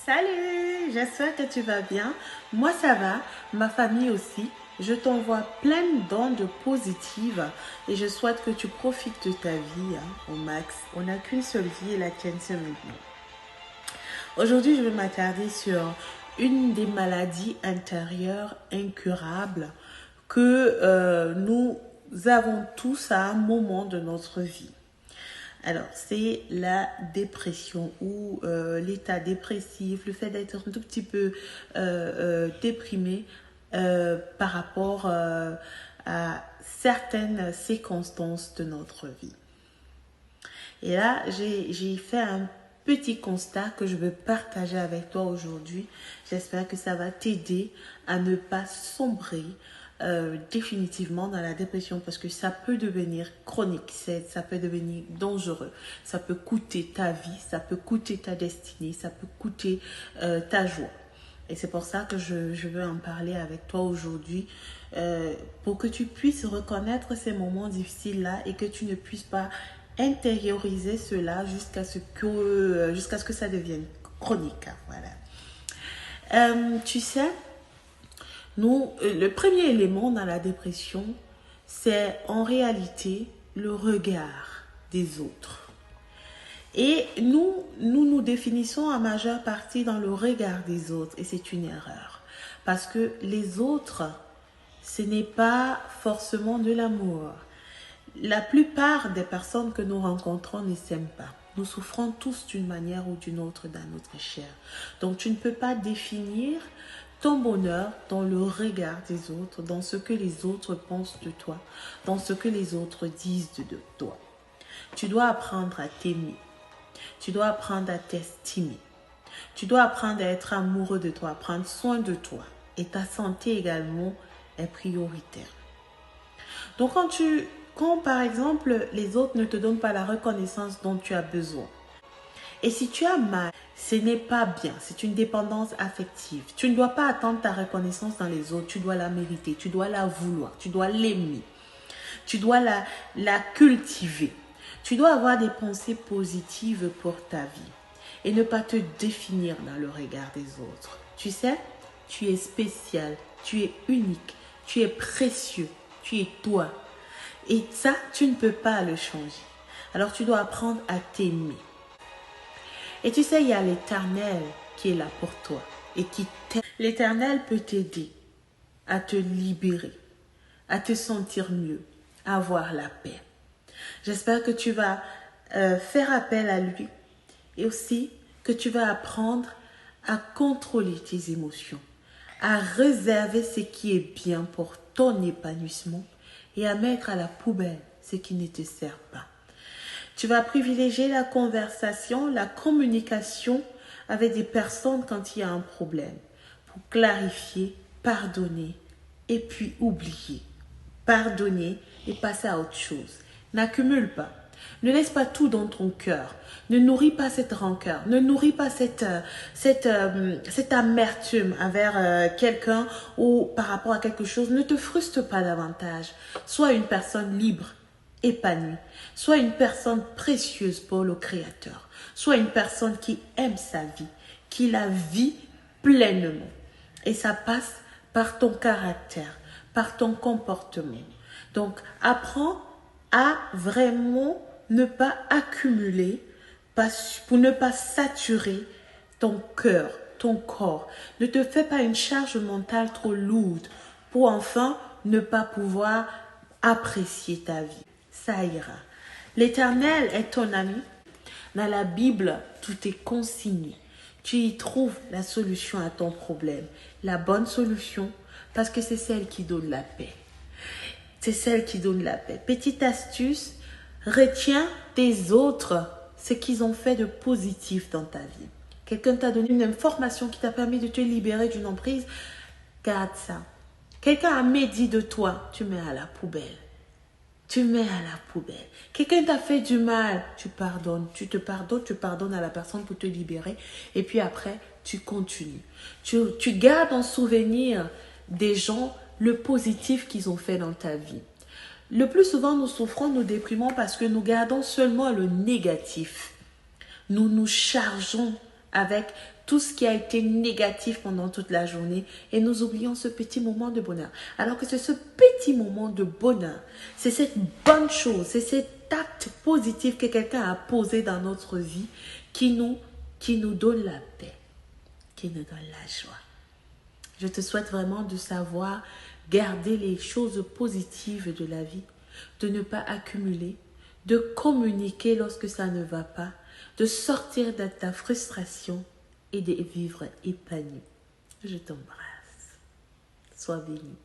Salut, j'espère que tu vas bien. Moi ça va, ma famille aussi. Je t'envoie plein d'ondes positives et je souhaite que tu profites de ta vie au max. On n'a qu'une seule vie et la tienne c'est maintenant. Aujourd'hui, je vais m'attarder sur une des maladies intérieures incurables que nous avons tous à un moment de notre vie. Alors, c'est la dépression ou l'état dépressif, le fait d'être un tout petit peu déprimé par rapport à certaines circonstances de notre vie. Et là, j'ai fait un petit constat que je veux partager avec toi aujourd'hui. J'espère que ça va t'aider à ne pas sombrer définitivement dans la dépression parce que ça peut devenir chronique, ça peut devenir dangereux, ça peut coûter ta vie, ça peut coûter ta destinée, ça peut coûter ta joie. Et c'est pour ça que je veux en parler avec toi aujourd'hui pour que tu puisses reconnaître ces moments difficiles-là et que tu ne puisses pas intérioriser cela jusqu'à ce que ça devienne chronique. Voilà. Tu sais, le premier élément dans la dépression, c'est en réalité le regard des autres. Et nous définissons en majeure partie dans le regard des autres et c'est une erreur. Parce que les autres, ce n'est pas forcément de l'amour. La plupart des personnes que nous rencontrons ne s'aiment pas. Nous souffrons tous d'une manière ou d'une autre dans notre chair. Donc tu ne peux pas définir ton bonheur dans le regard des autres, dans ce que les autres pensent de toi, dans ce que les autres disent de toi. Tu dois apprendre à t'aimer. Tu dois apprendre à t'estimer. Tu dois apprendre à être amoureux de toi, à prendre soin de toi. Et ta santé également est prioritaire. Donc quand par exemple les autres ne te donnent pas la reconnaissance dont tu as besoin, et si tu as mal, ce n'est pas bien, c'est une dépendance affective. Tu ne dois pas attendre ta reconnaissance dans les autres, tu dois la mériter, tu dois la vouloir, tu dois l'aimer, tu dois la cultiver. Tu dois avoir des pensées positives pour ta vie et ne pas te définir dans le regard des autres. Tu sais, tu es spécial, tu es unique, tu es précieux, tu es toi. Et ça, tu ne peux pas le changer. Alors tu dois apprendre à t'aimer. Et tu sais, il y a l'Éternel qui est là pour toi et qui t'aime. L'Éternel peut t'aider à te libérer, à te sentir mieux, à avoir la paix. J'espère que tu vas faire appel à lui et aussi que tu vas apprendre à contrôler tes émotions, à réserver ce qui est bien pour ton épanouissement et à mettre à la poubelle ce qui ne te sert pas. Tu vas privilégier la conversation, la communication avec des personnes quand il y a un problème pour clarifier, pardonner et puis oublier. Pardonner et passer à autre chose. N'accumule pas. Ne laisse pas tout dans ton cœur. Ne nourris pas cette rancœur. Ne nourris pas cette amertume envers quelqu'un ou par rapport à quelque chose. Ne te frustre pas davantage. Sois une personne libre, épanouie. Sois une personne précieuse pour le Créateur. Sois une personne qui aime sa vie, qui la vit pleinement. Et ça passe par ton caractère, par ton comportement. Donc, apprends à vraiment ne pas accumuler pour ne pas saturer ton cœur, ton corps. Ne te fais pas une charge mentale trop lourde pour enfin ne pas pouvoir apprécier ta vie. Ça ira. L'Éternel est ton ami. Dans la Bible, tout est consigné. Tu y trouves la solution à ton problème. La bonne solution, parce que c'est celle qui donne la paix. C'est celle qui donne la paix. Petite astuce, retiens des autres ce qu'ils ont fait de positif dans ta vie. Quelqu'un t'a donné une information qui t'a permis de te libérer d'une emprise, garde ça. Quelqu'un a médit de toi, tu mets à la poubelle. Tu mets à la poubelle. Quelqu'un t'a fait du mal, tu pardonnes. Tu pardonnes à la personne pour te libérer. Et puis après, tu continues. Tu gardes en souvenir des gens le positif qu'ils ont fait dans ta vie. Le plus souvent, nous souffrons, nous déprimons parce que nous gardons seulement le négatif. Nous nous chargeons avec tout ce qui a été négatif pendant toute la journée et nous oublions ce petit moment de bonheur. Alors que c'est ce petit moment de bonheur, c'est cette bonne chose, c'est cet acte positif que quelqu'un a posé dans notre vie qui nous donne la paix, qui nous donne la joie. Je te souhaite vraiment de savoir garder les choses positives de la vie, de ne pas accumuler, de communiquer lorsque ça ne va pas, de sortir de ta frustration et de vivre épanoui. Je t'embrasse. Sois béni.